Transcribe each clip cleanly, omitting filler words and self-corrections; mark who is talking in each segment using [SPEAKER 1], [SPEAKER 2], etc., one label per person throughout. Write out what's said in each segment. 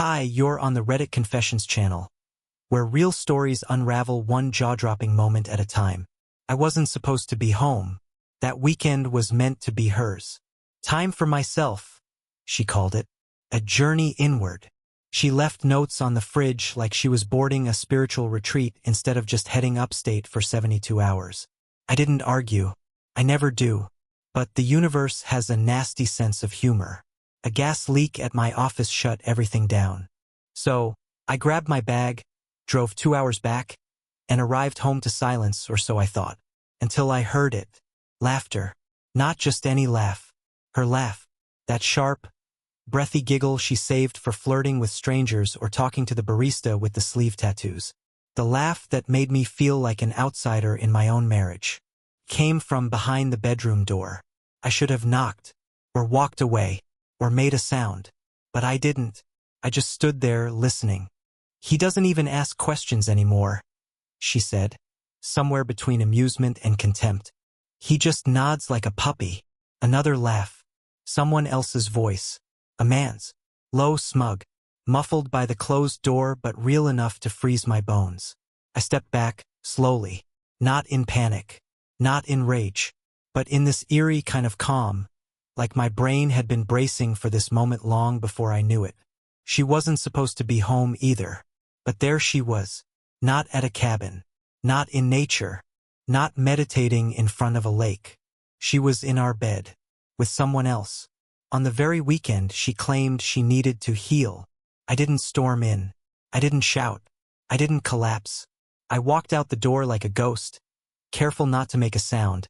[SPEAKER 1] Hi, you're on the Reddit Confessions channel, where real stories unravel one jaw-dropping moment at a time. I wasn't supposed to be home. That weekend was meant to be hers. Time for myself, she called it. A journey inward. She left notes on the fridge like she was boarding a spiritual retreat instead of just heading upstate for 72 hours. I didn't argue. I never do. But the universe has a nasty sense of humor. A gas leak at my office shut everything down. So, I grabbed my bag, drove 2 hours back, and arrived home to silence, or so I thought. Until I heard it. Laughter. Not just any laugh. Her laugh. That sharp, breathy giggle she saved for flirting with strangers or talking to the barista with the sleeve tattoos. The laugh that made me feel like an outsider in my own marriage. Came from behind the bedroom door. I should have knocked, or walked away, or made a sound. But I didn't. I just stood there listening. He doesn't even ask questions anymore, she said, somewhere between amusement and contempt. He just nods like a puppy. Another laugh. Someone else's voice. A man's. Low, smug. Muffled by the closed door but real enough to freeze my bones. I stepped back, slowly. Not in panic. Not in rage. But in this eerie kind of calm. Like my brain had been bracing for this moment long before I knew it. She wasn't supposed to be home either. But there she was. Not at a cabin. Not in nature. Not meditating in front of a lake. She was in our bed. With someone else. On the very weekend she claimed she needed to heal. I didn't storm in. I didn't shout. I didn't collapse. I walked out the door like a ghost, careful not to make a sound,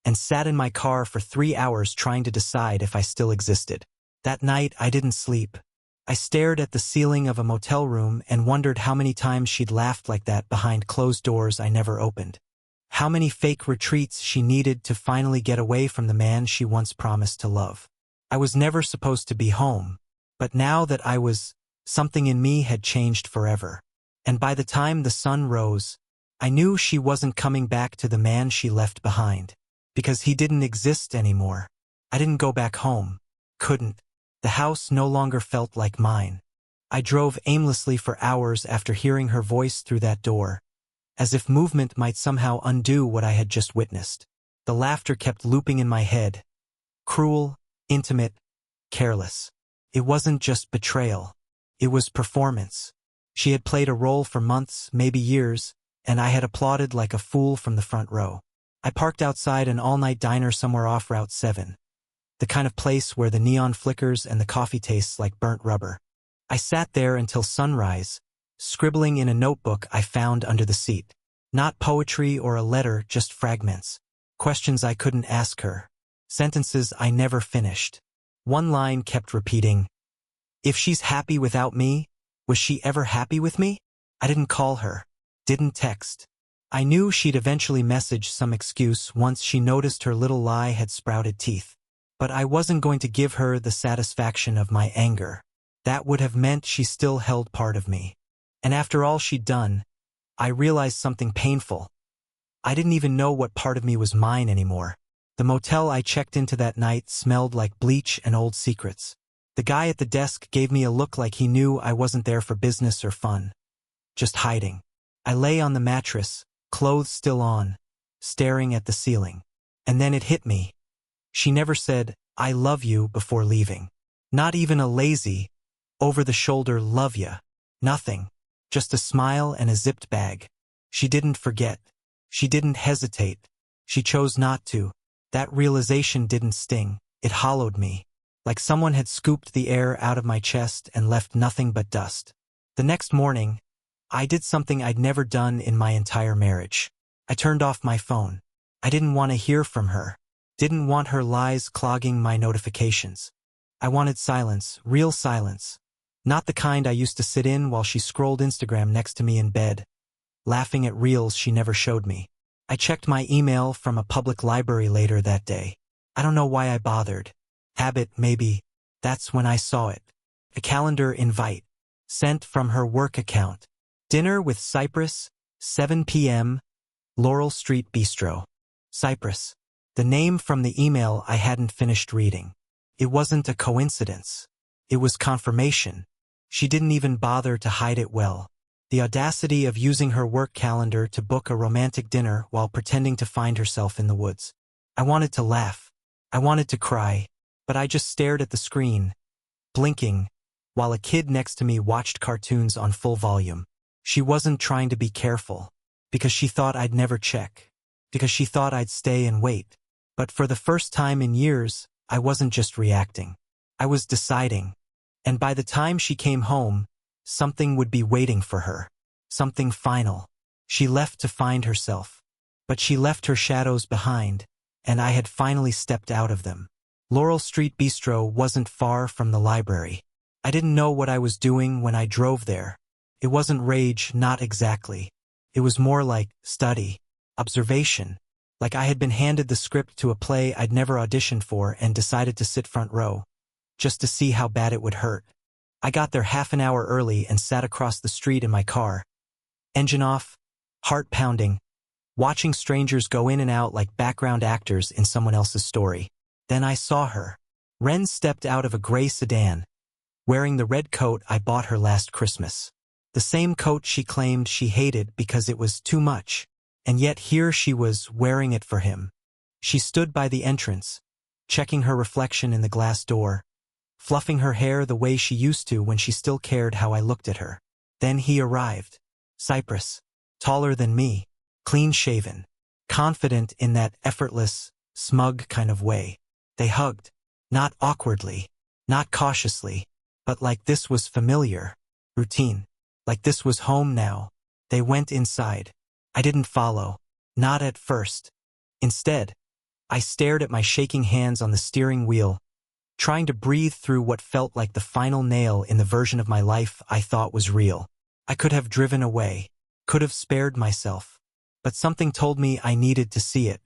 [SPEAKER 1] and sat in my car for 3 hours trying to decide if I still existed. That night I didn't sleep. I stared at the ceiling of a motel room and wondered how many times she'd laughed like that behind closed doors I never opened. How many fake retreats she needed to finally get away from the man she once promised to love. I was never supposed to be home, but now that I was, something in me had changed forever. And by the time the sun rose, I knew she wasn't coming back to the man she left behind. Because he didn't exist anymore. I didn't go back home. Couldn't. The house no longer felt like mine. I drove aimlessly for hours after hearing her voice through that door, as if movement might somehow undo what I had just witnessed. The laughter kept looping in my head. Cruel, intimate, careless. It wasn't just betrayal. It was performance. She had played a role for months, maybe years, and I had applauded like a fool from the front row. I parked outside an all-night diner somewhere off Route 7. The kind of place where the neon flickers and the coffee tastes like burnt rubber. I sat there until sunrise, scribbling in a notebook I found under the seat. Not poetry or a letter, just fragments. Questions I couldn't ask her. Sentences I never finished. One line kept repeating, "If she's happy without me, was she ever happy with me?" I didn't call her. Didn't text. I knew she'd eventually message some excuse once she noticed her little lie had sprouted teeth. But I wasn't going to give her the satisfaction of my anger. That would have meant she still held part of me. And after all she'd done, I realized something painful. I didn't even know what part of me was mine anymore. The motel I checked into that night smelled like bleach and old secrets. The guy at the desk gave me a look like he knew I wasn't there for business or fun. Just hiding. I lay on the mattress, clothes still on, staring at the ceiling. And then it hit me. She never said, "I love you," before leaving. Not even a lazy, over-the-shoulder "love ya." Nothing. Just a smile and a zipped bag. She didn't forget. She didn't hesitate. She chose not to. That realization didn't sting. It hollowed me. Like someone had scooped the air out of my chest and left nothing but dust. The next morning, I did something I'd never done in my entire marriage. I turned off my phone. I didn't want to hear from her. Didn't want her lies clogging my notifications. I wanted silence, real silence. Not the kind I used to sit in while she scrolled Instagram next to me in bed, laughing at reels she never showed me. I checked my email from a public library later that day. I don't know why I bothered. Habit, maybe. That's when I saw it. A calendar invite. Sent from her work account. Dinner with Cypress, 7 p.m., Laurel Street Bistro. Cypress. The name from the email I hadn't finished reading. It wasn't a coincidence. It was confirmation. She didn't even bother to hide it well. The audacity of using her work calendar to book a romantic dinner while pretending to find herself in the woods. I wanted to laugh. I wanted to cry, but I just stared at the screen, blinking, while a kid next to me watched cartoons on full volume. She wasn't trying to be careful, because she thought I'd never check, because she thought I'd stay and wait. But for the first time in years, I wasn't just reacting. I was deciding. And by the time she came home, something would be waiting for her. Something final. She left to find herself. But she left her shadows behind, and I had finally stepped out of them. Laurel Street Bistro wasn't far from the library. I didn't know what I was doing when I drove there. It wasn't rage, not exactly. It was more like study, observation. Like I had been handed the script to a play I'd never auditioned for and decided to sit front row, just to see how bad it would hurt. I got there half an hour early and sat across the street in my car. Engine off, heart pounding, watching strangers go in and out like background actors in someone else's story. Then I saw her. Ren stepped out of a gray sedan, wearing the red coat I bought her last Christmas. The same coat she claimed she hated because it was too much. And yet here she was wearing it for him. She stood by the entrance, checking her reflection in the glass door, fluffing her hair the way she used to when she still cared how I looked at her. Then he arrived. Cypress, taller than me, clean-shaven, confident in that effortless, smug kind of way. They hugged, not awkwardly, not cautiously, but like this was familiar, routine, like this was home now. They went inside. I didn't follow, not at first. Instead, I stared at my shaking hands on the steering wheel, trying to breathe through what felt like the final nail in the version of my life I thought was real. I could have driven away, could have spared myself, but something told me I needed to see it,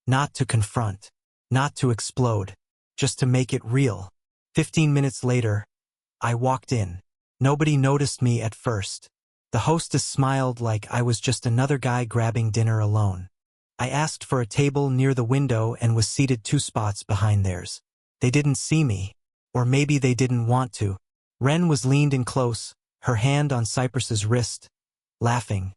[SPEAKER 1] not to confront, not to explode, just to make it real. 15 minutes later, I walked in. Nobody noticed me at first. The hostess smiled like I was just another guy grabbing dinner alone. I asked for a table near the window and was seated 2 spots behind theirs. They didn't see me, or maybe they didn't want to. Ren was leaned in close, her hand on Cypress's wrist, laughing,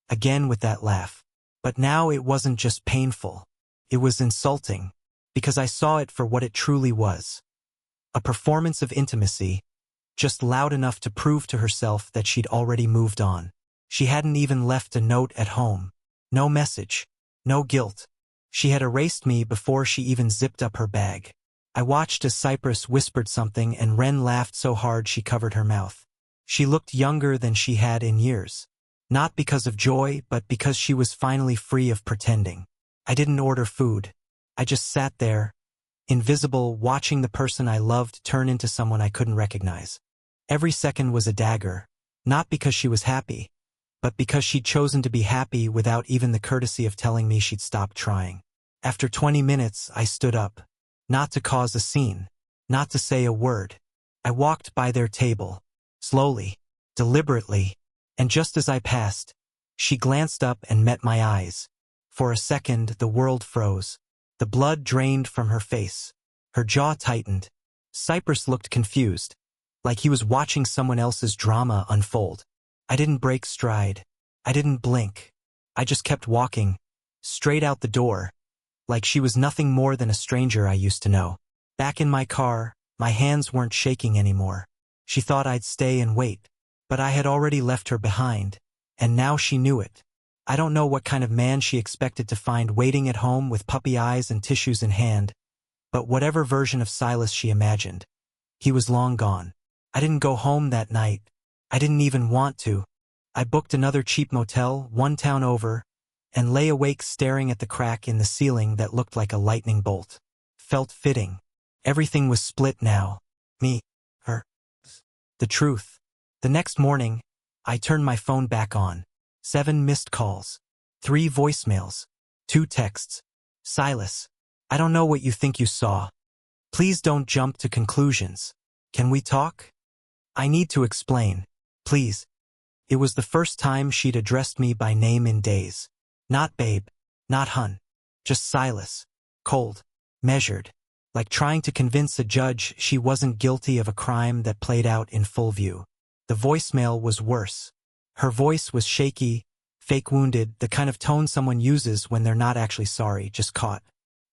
[SPEAKER 1] again with that laugh. But now it wasn't just painful. It was insulting, because I saw it for what it truly was. A performance of intimacy, just loud enough to prove to herself that she'd already moved on. She hadn't even left a note at home. No message, no guilt. She had erased me before she even zipped up her bag. I watched as Cypress whispered something and Ren laughed so hard she covered her mouth. She looked younger than she had in years. Not because of joy, but because she was finally free of pretending. I didn't order food. I just sat there, invisible, watching the person I loved turn into someone I couldn't recognize. Every second was a dagger, not because she was happy, but because she'd chosen to be happy without even the courtesy of telling me she'd stopped trying. After 20 minutes, I stood up. Not to cause a scene, not to say a word. I walked by their table, slowly, deliberately, and just as I passed, she glanced up and met my eyes. For a second, the world froze. The blood drained from her face. Her jaw tightened. Cypress looked confused, like he was watching someone else's drama unfold. I didn't break stride. I didn't blink. I just kept walking, straight out the door, like she was nothing more than a stranger I used to know. Back in my car, my hands weren't shaking anymore. She thought I'd stay and wait, but I had already left her behind, and now she knew it. I don't know what kind of man she expected to find waiting at home with puppy eyes and tissues in hand, but whatever version of Silas she imagined, he was long gone. I didn't go home that night. I didn't even want to. I booked another cheap motel, 1 town over, and lay awake staring at the crack in the ceiling that looked like a lightning bolt. Felt fitting. Everything was split now. Me, her. The truth. The next morning, I turned my phone back on. 7 missed calls. 3 voicemails. 2 texts. Silas, I don't know what you think you saw. Please don't jump to conclusions. Can we talk? I need to explain. Please. It was the first time she'd addressed me by name in days. Not babe, not hun, just Silas, cold, measured, like trying to convince a judge she wasn't guilty of a crime that played out in full view. The voicemail was worse. Her voice was shaky, fake wounded, the kind of tone someone uses when they're not actually sorry, just caught.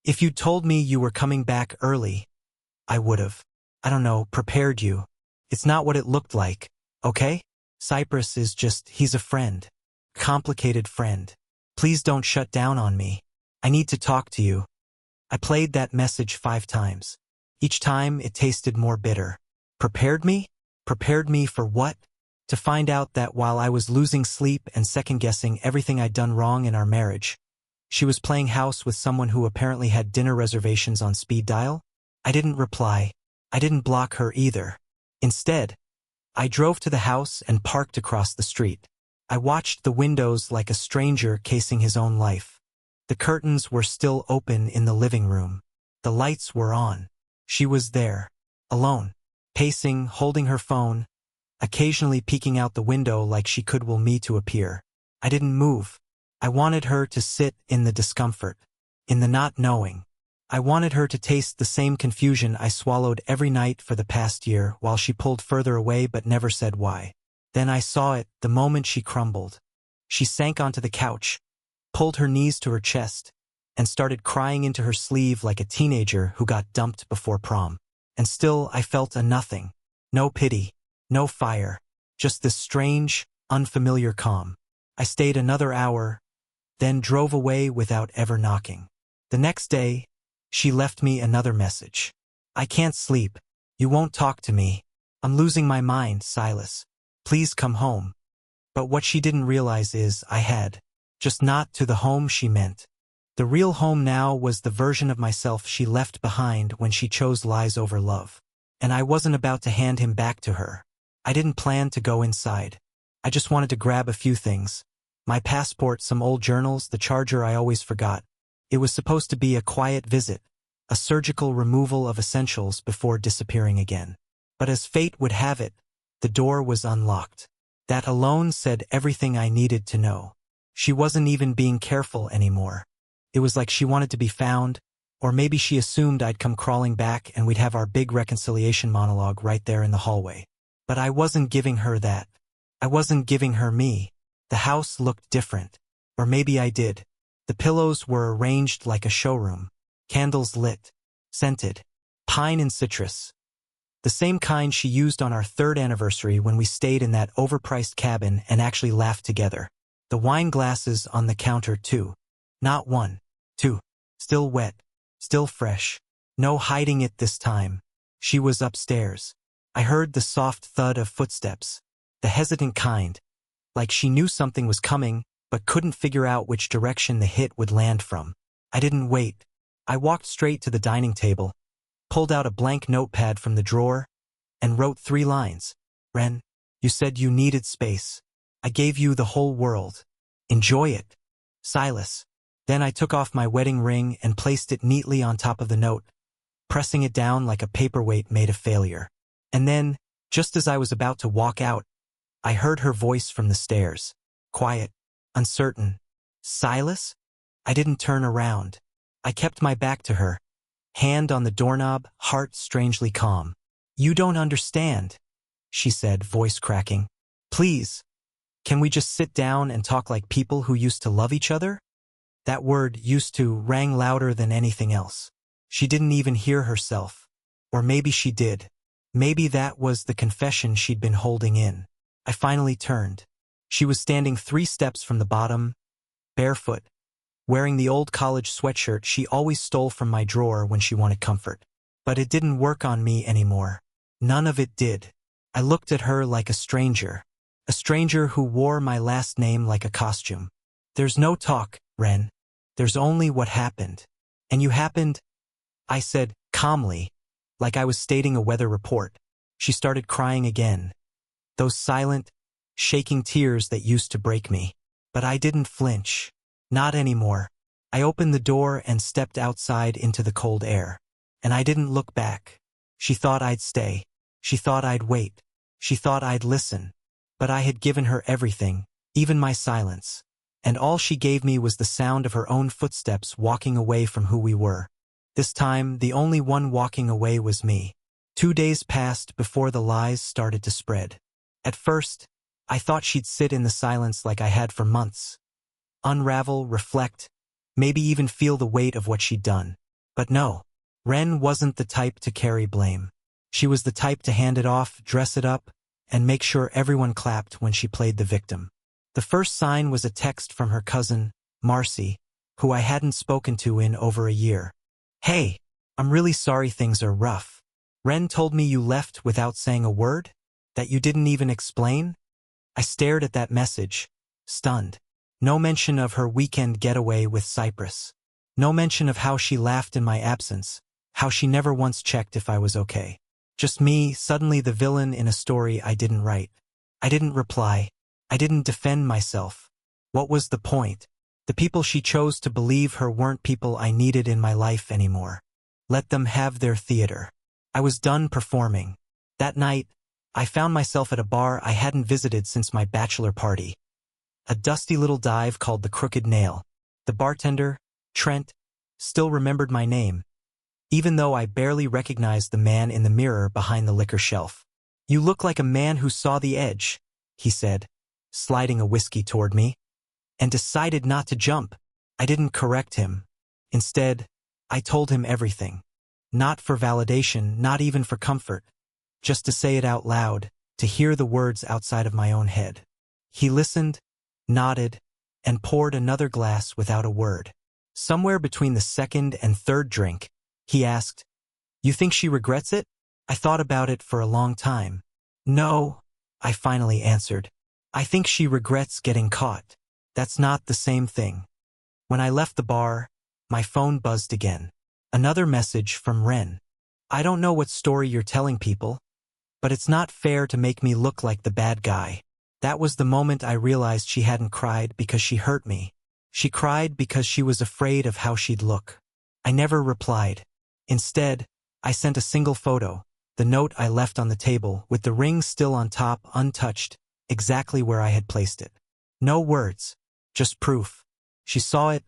[SPEAKER 1] If you'd told me you were coming back early, I would've, I don't know, prepared you. It's not what it looked like, okay? Cypress is just, he's a friend. Complicated friend. Please don't shut down on me. I need to talk to you. I played that message 5 times. Each time it tasted more bitter. Prepared me? Prepared me for what? To find out that while I was losing sleep and second-guessing everything I'd done wrong in our marriage, she was playing house with someone who apparently had dinner reservations on speed dial? I didn't reply. I didn't block her either. Instead, I drove to the house and parked across the street. I watched the windows like a stranger casing his own life. The curtains were still open in the living room. The lights were on. She was there, alone, pacing, holding her phone, occasionally peeking out the window like she could will me to appear. I didn't move. I wanted her to sit in the discomfort, in the not knowing. I wanted her to taste the same confusion I swallowed every night for the past year while she pulled further away but never said why. Then I saw it the moment she crumbled. She sank onto the couch, pulled her knees to her chest, and started crying into her sleeve like a teenager who got dumped before prom. And still I felt a nothing. No pity, no fire, just this strange, unfamiliar calm. I stayed another hour, then drove away without ever knocking. The next day, she left me another message. I can't sleep. You won't talk to me. I'm losing my mind, Silas. Please come home. But what she didn't realize is I had. Just not to the home she meant. The real home now was the version of myself she left behind when she chose lies over love. And I wasn't about to hand him back to her. I didn't plan to go inside. I just wanted to grab a few things. My passport, some old journals, the charger I always forgot. It was supposed to be a quiet visit, a surgical removal of essentials before disappearing again. But as fate would have it, the door was unlocked. That alone said everything I needed to know. She wasn't even being careful anymore. It was like she wanted to be found, or maybe she assumed I'd come crawling back and we'd have our big reconciliation monologue right there in the hallway. But I wasn't giving her that. I wasn't giving her me. The house looked different. Or maybe I did. The pillows were arranged like a showroom. Candles lit. Scented. Pine and citrus. The same kind she used on our 3rd anniversary when we stayed in that overpriced cabin and actually laughed together. The wine glasses on the counter too. Not 1, 2. Still wet. Still fresh. No hiding it this time. She was upstairs. I heard the soft thud of footsteps. The hesitant kind. Like she knew something was coming, but couldn't figure out which direction the hit would land from. I didn't wait. I walked straight to the dining table, pulled out a blank notepad from the drawer, and wrote 3 lines. Ren, you said you needed space. I gave you the whole world. Enjoy it. Silas. Then I took off my wedding ring and placed it neatly on top of the note, pressing it down like a paperweight made of failure. And then, just as I was about to walk out, I heard her voice from the stairs. Quiet, uncertain. Silas? I didn't turn around. I kept my back to her, hand on the doorknob, heart strangely calm. You don't understand, she said, voice cracking. Please, can we just sit down and talk like people who used to love each other? That word, used to, rang louder than anything else. She didn't even hear herself. Or maybe she did. Maybe that was the confession she'd been holding in. I finally turned. She was standing 3 steps from the bottom, barefoot, wearing the old college sweatshirt she always stole from my drawer when she wanted comfort. But it didn't work on me anymore. None of it did. I looked at her like a stranger who wore my last name like a costume. There's no talk, Ren. There's only what happened. And you happened, I said, calmly, like I was stating a weather report. She started crying again. Those silent, shaking tears that used to break me. But I didn't flinch. Not anymore. I opened the door and stepped outside into the cold air. And I didn't look back. She thought I'd stay. She thought I'd wait. She thought I'd listen. But I had given her everything, even my silence. And all she gave me was the sound of her own footsteps walking away from who we were. This time, the only one walking away was me. 2 days passed before the lies started to spread. At first, I thought she'd sit in the silence like I had for months. Unravel, reflect, maybe even feel the weight of what she'd done. But no, Ren wasn't the type to carry blame. She was the type to hand it off, dress it up, and make sure everyone clapped when she played the victim. The first sign was a text from her cousin, Marcy, who I hadn't spoken to in over a year. "Hey, I'm really sorry things are rough. Ren told me you left without saying a word? That you didn't even explain?" I stared at that message, stunned. No mention of her weekend getaway with Cypress. No mention of how she laughed in my absence, how she never once checked if I was okay. Just me, suddenly the villain in a story I didn't write. I didn't reply. I didn't defend myself. What was the point? The people she chose to believe her weren't people I needed in my life anymore. Let them have their theater. I was done performing. That night, I found myself at a bar I hadn't visited since my bachelor party. A dusty little dive called the Crooked Nail. The bartender, Trent, still remembered my name, even though I barely recognized the man in the mirror behind the liquor shelf. "You look like a man who saw the edge," he said, sliding a whiskey toward me, and decided not to jump. I didn't correct him. Instead, I told him everything. Not for validation, not even for comfort. Just to say it out loud, to hear the words outside of my own head. He listened, nodded, and poured another glass without a word. Somewhere between the second and third drink, he asked, "You think she regrets it?" I thought about it for a long time. "No," I finally answered. "I think she regrets getting caught. That's not the same thing." When I left the bar, my phone buzzed again. Another message from Ren. "I don't know what story you're telling people, but it's not fair to make me look like the bad guy." That was the moment I realized she hadn't cried because she hurt me. She cried because she was afraid of how she'd look. I never replied. Instead, I sent a single photo, the note I left on the table, with the ring still on top, untouched, exactly where I had placed it. No words, just proof. She saw it,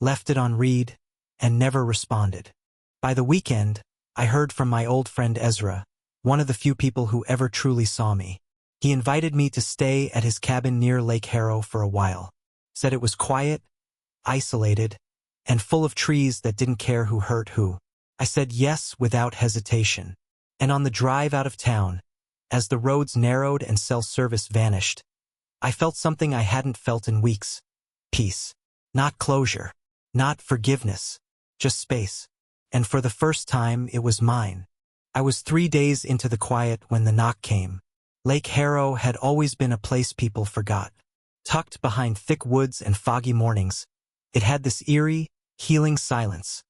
[SPEAKER 1] left it on read, and never responded. By the weekend, I heard from my old friend Ezra, one of the few people who ever truly saw me. He invited me to stay at his cabin near Lake Harrow for a while. Said it was quiet, isolated, and full of trees that didn't care who hurt who. I said yes without hesitation. And on the drive out of town, as the roads narrowed and cell service vanished, I felt something I hadn't felt in weeks. Peace. Not closure. Not forgiveness. Just space. And for the first time, it was mine. I was 3 days into the quiet when the knock came. Lake Harrow had always been a place people forgot. Tucked behind thick woods and foggy mornings, it had this eerie, healing silence.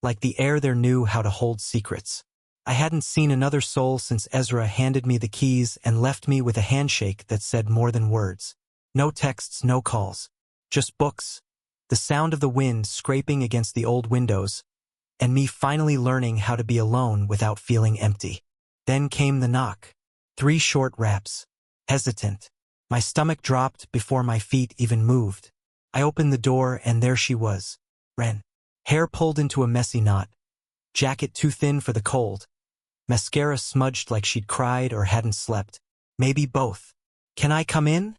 [SPEAKER 1] Like the air there knew how to hold secrets. I hadn't seen another soul since Ezra handed me the keys and left me with a handshake that said more than words. No texts, no calls. Just books. The sound of the wind scraping against the old windows, and me finally learning how to be alone without feeling empty. Then came the knock. 3 short raps. Hesitant. My stomach dropped before my feet even moved. I opened the door and there she was. Ren. Hair pulled into a messy knot. Jacket too thin for the cold. Mascara smudged like she'd cried or hadn't slept. Maybe both. "Can I come in?"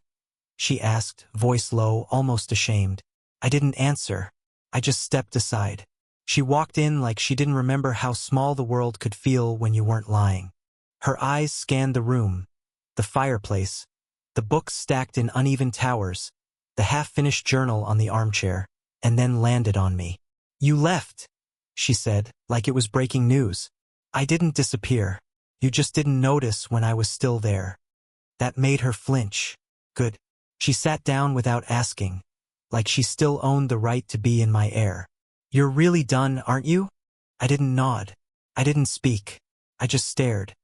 [SPEAKER 1] she asked, voice low, almost ashamed. I didn't answer. I just stepped aside. She walked in like she didn't remember how small the world could feel when you weren't lying. Her eyes scanned the room, the fireplace, the books stacked in uneven towers, the half-finished journal on the armchair, and then landed on me. "You left," she said, like it was breaking news. "I didn't disappear. You just didn't notice when I was still there." That made her flinch. Good. She sat down without asking, like she still owned the right to be in my air. "You're really done, aren't you?" I didn't nod. I didn't speak. I just stared.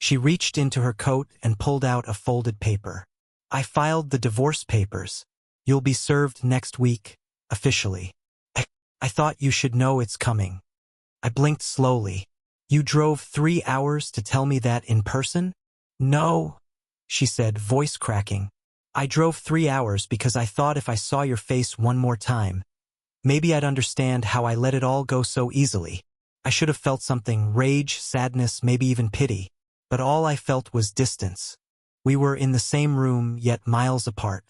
[SPEAKER 1] She reached into her coat and pulled out a folded paper. "I filed the divorce papers. You'll be served next week, officially. I thought you should know it's coming." I blinked slowly. "You drove 3 hours to tell me that in person?" "No," she said, voice cracking. "I drove 3 hours because I thought if I saw your face one more time, maybe I'd understand how I let it all go so easily. I should have felt something, rage, sadness, maybe even pity. But all I felt was distance. We were in the same room, yet miles apart.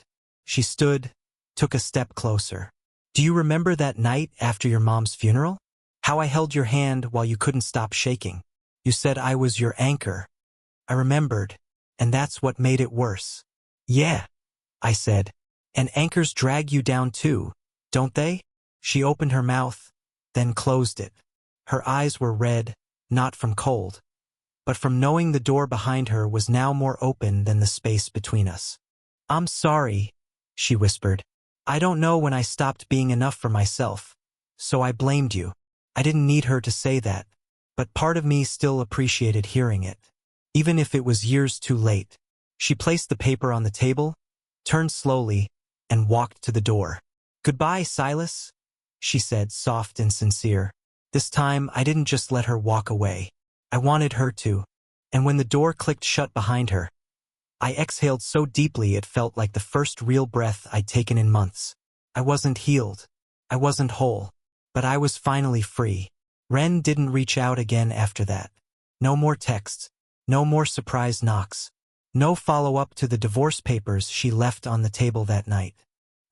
[SPEAKER 1] She stood, took a step closer. Do you remember that night after your mom's funeral? How I held your hand while you couldn't stop shaking. You said I was your anchor. I remembered, and that's what made it worse. Yeah, I said. And anchors drag you down too, don't they? She opened her mouth, then closed it. Her eyes were red, not from cold, but from knowing the door behind her was now more open than the space between us. I'm sorry, she whispered. I don't know when I stopped being enough for myself, so I blamed you. I didn't need her to say that, but part of me still appreciated hearing it, even if it was years too late. She placed the paper on the table, turned slowly, and walked to the door. Goodbye, Silas, she said, soft and sincere. This time, I didn't just let her walk away. I wanted her to, and when the door clicked shut behind her, I exhaled so deeply it felt like the first real breath I'd taken in months. I wasn't healed. I wasn't whole, but I was finally free. Ren didn't reach out again after that. No more texts, no more surprise knocks, no follow-up to the divorce papers she left on the table that night.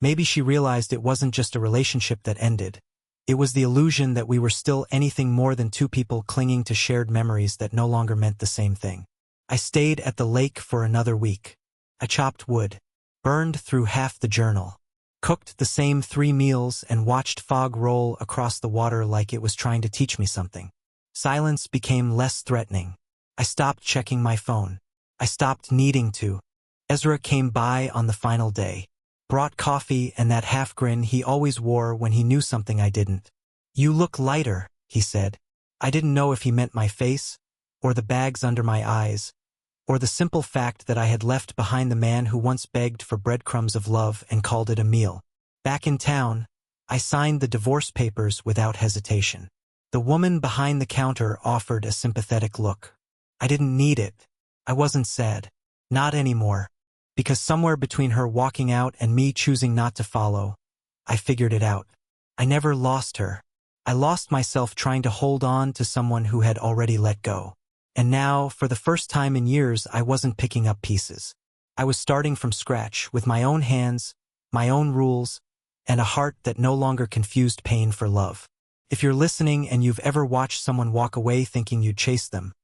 [SPEAKER 1] Maybe she realized it wasn't just a relationship that ended. It was the illusion that we were still anything more than two people clinging to shared memories that no longer meant the same thing. I stayed at the lake for another week. I chopped wood, burned through half the journal, cooked the same 3 meals, and watched fog roll across the water like it was trying to teach me something. Silence became less threatening. I stopped checking my phone. I stopped needing to. Ezra came by on the final day, brought coffee and that half grin he always wore when he knew something I didn't. You look lighter, he said. I didn't know if he meant my face, or the bags under my eyes, or the simple fact that I had left behind the man who once begged for breadcrumbs of love and called it a meal. Back in town, I signed the divorce papers without hesitation. The woman behind the counter offered a sympathetic look. I didn't need it. I wasn't sad. Not anymore. Because somewhere between her walking out and me choosing not to follow, I figured it out. I never lost her. I lost myself trying to hold on to someone who had already let go. And now, for the first time in years, I wasn't picking up pieces. I was starting from scratch, with my own hands, my own rules, and a heart that no longer confused pain for love. If you're listening and you've ever watched someone walk away thinking you'd chase them,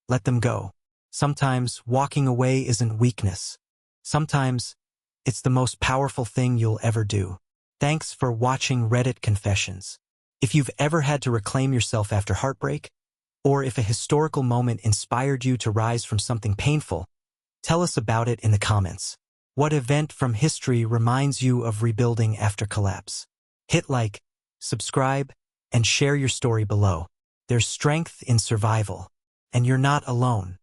[SPEAKER 1] let them go. Sometimes walking away isn't weakness. Sometimes it's the most powerful thing you'll ever do. Thanks for watching Reddit Confessions. If you've ever had to reclaim yourself after heartbreak, or if a historical moment inspired you to rise from something painful, tell us about it in the comments. What event from history reminds you of rebuilding after collapse? Hit like, subscribe, and share your story below. There's strength in survival, and you're not alone.